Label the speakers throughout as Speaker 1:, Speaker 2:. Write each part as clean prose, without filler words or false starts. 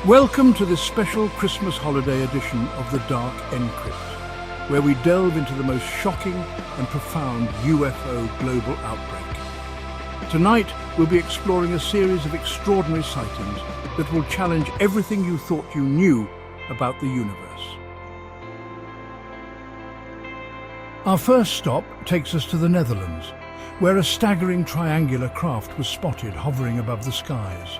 Speaker 1: Welcome to this special Christmas holiday edition of The Dark Encrypt, where we delve into the most shocking and profound UFO global outbreak. Tonight, we'll be exploring a series of extraordinary sightings that will challenge everything you thought you knew about the universe. Our first stop takes us to the Netherlands, where a staggering triangular craft was spotted hovering above the skies.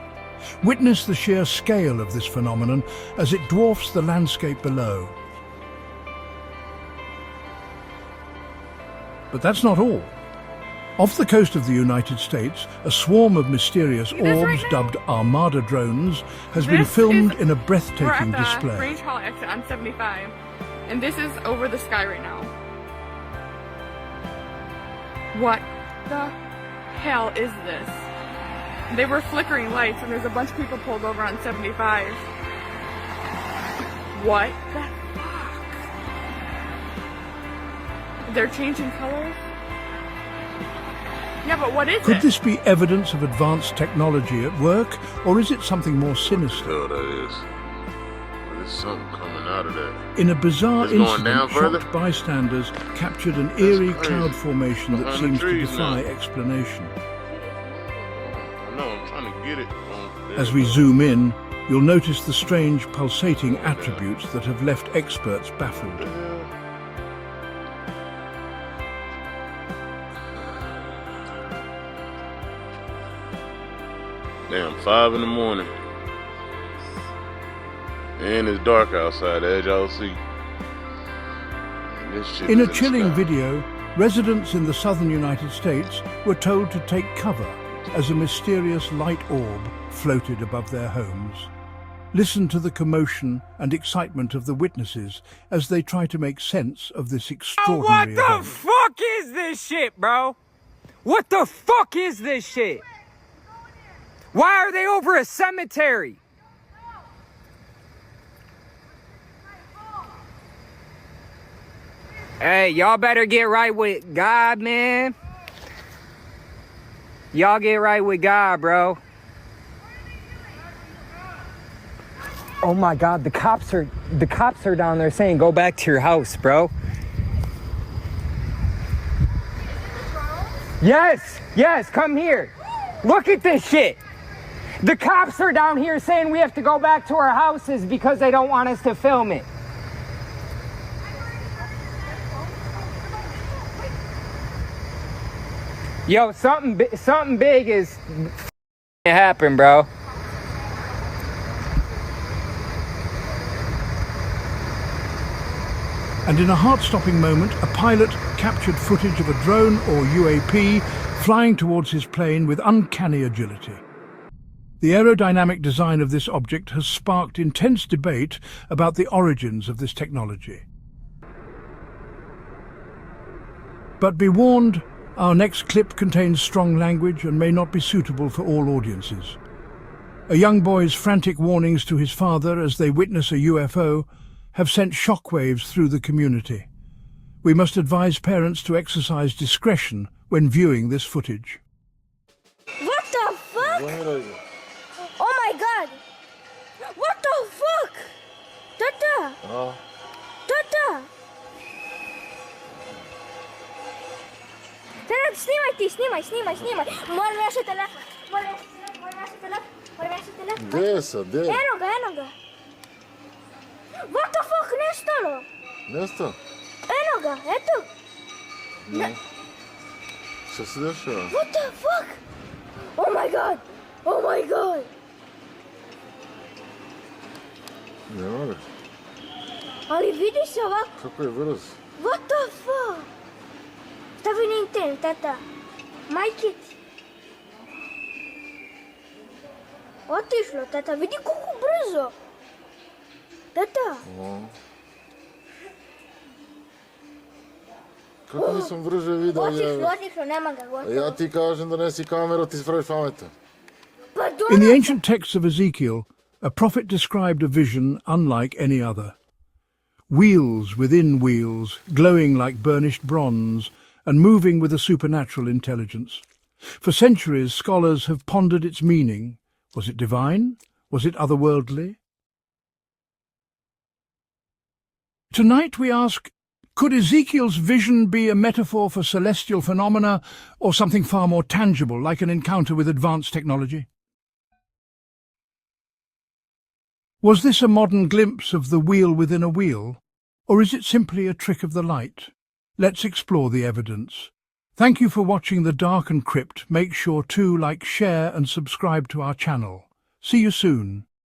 Speaker 1: Witness the sheer scale of this phenomenon as it dwarfs the landscape below. But that's not all. Off the coast of the United States, a swarm of mysterious orbs dubbed Armada drones has been filmed in a breathtaking display.
Speaker 2: We're at the Range Hall exit on 75, and this is over the sky right now. What the hell is this? They were flickering lights, and there's a bunch of people pulled over on 75. What the fuck? They're changing colors? Yeah, but what is it?
Speaker 1: Could this be evidence of advanced technology at work, or is it something more sinister?
Speaker 3: What the hell that is? There's something coming out of that.
Speaker 1: In a bizarre
Speaker 3: It's going
Speaker 1: incident,
Speaker 3: down further?
Speaker 1: shocked bystanders captured an eerie
Speaker 3: crazy.
Speaker 1: cloud formation that
Speaker 3: Behind the
Speaker 1: seems to
Speaker 3: trees
Speaker 1: defy
Speaker 3: now.
Speaker 1: explanation.
Speaker 3: I know, I'm trying to get it.
Speaker 1: As we zoom in, you'll notice the strange pulsating attributes that have left experts baffled.
Speaker 3: Damn, 5 in the morning. And it's dark outside, as y'all see. This shit
Speaker 1: In a
Speaker 3: is the
Speaker 1: chilling
Speaker 3: sky.
Speaker 1: video, residents in the southern United States were told to take cover as a mysterious light orb floated above their homes. Listen to the commotion and excitement of the witnesses as they try to make sense of this extraordinary
Speaker 4: What the
Speaker 1: event.
Speaker 4: fuck is this shit, bro? What the fuck is this shit? Why are they over a cemetery? Hey, y'all better get right with God, man. Y'all get right with God, bro. Oh my God, the cops are down there saying go back to your house, bro. Yes, come here. Look at this shit. The cops are down here saying we have to go back to our houses because they don't want us to film it. Yo, something big is happen, bro.
Speaker 1: And in a heart-stopping moment, a pilot captured footage of a drone or UAP flying towards his plane with uncanny agility. The aerodynamic design of this object has sparked intense debate about the origins of this technology. But be warned, our next clip contains strong language and may not be suitable for all audiences. A young boy's frantic warnings to his father as they witness a UFO have sent shockwaves through the community. We must advise parents to exercise discretion when viewing this footage.
Speaker 5: What the fuck? Oh my God! What the fuck? Tata! Tata! Tara, снимай! Мой наши телефон! Мой наши телефон!
Speaker 6: Где?
Speaker 5: Eno ga! What the fuck, nestalo?
Speaker 6: Nešto?
Speaker 5: Eno ga, eto!
Speaker 6: Šta se dešava?
Speaker 5: What the fuck? Oh my God!
Speaker 6: Nema ga.
Speaker 5: Ali vidi se ovako.
Speaker 6: Kako je brz?
Speaker 5: What the fuck? Stavi na internet, tata. Majke ti. Otišlo, tata. Vidi koliko brzo. Tata.
Speaker 6: Kako nisam brže vidio?
Speaker 5: Otišlo, nema ga,
Speaker 6: A
Speaker 5: gotovo.
Speaker 6: ja ti kažem donesi kameru, ti spraviš pametan.
Speaker 5: Pa
Speaker 1: In the
Speaker 5: donosi.
Speaker 1: ancient texts of Ezekiel, a prophet described a vision unlike any other. Wheels within wheels, glowing like burnished bronze, and moving with a supernatural intelligence. For centuries, scholars have pondered its meaning. Was it divine? Was it otherworldly? Tonight we ask, could Ezekiel's vision be a metaphor for celestial phenomena or something far more tangible, like an encounter with advanced technology? Was this a modern glimpse of the wheel within a wheel, or is it simply a trick of the light? Let's explore the evidence. Thank you for watching The Dark and Crypt. Make sure to like, share and subscribe to our channel. See you soon.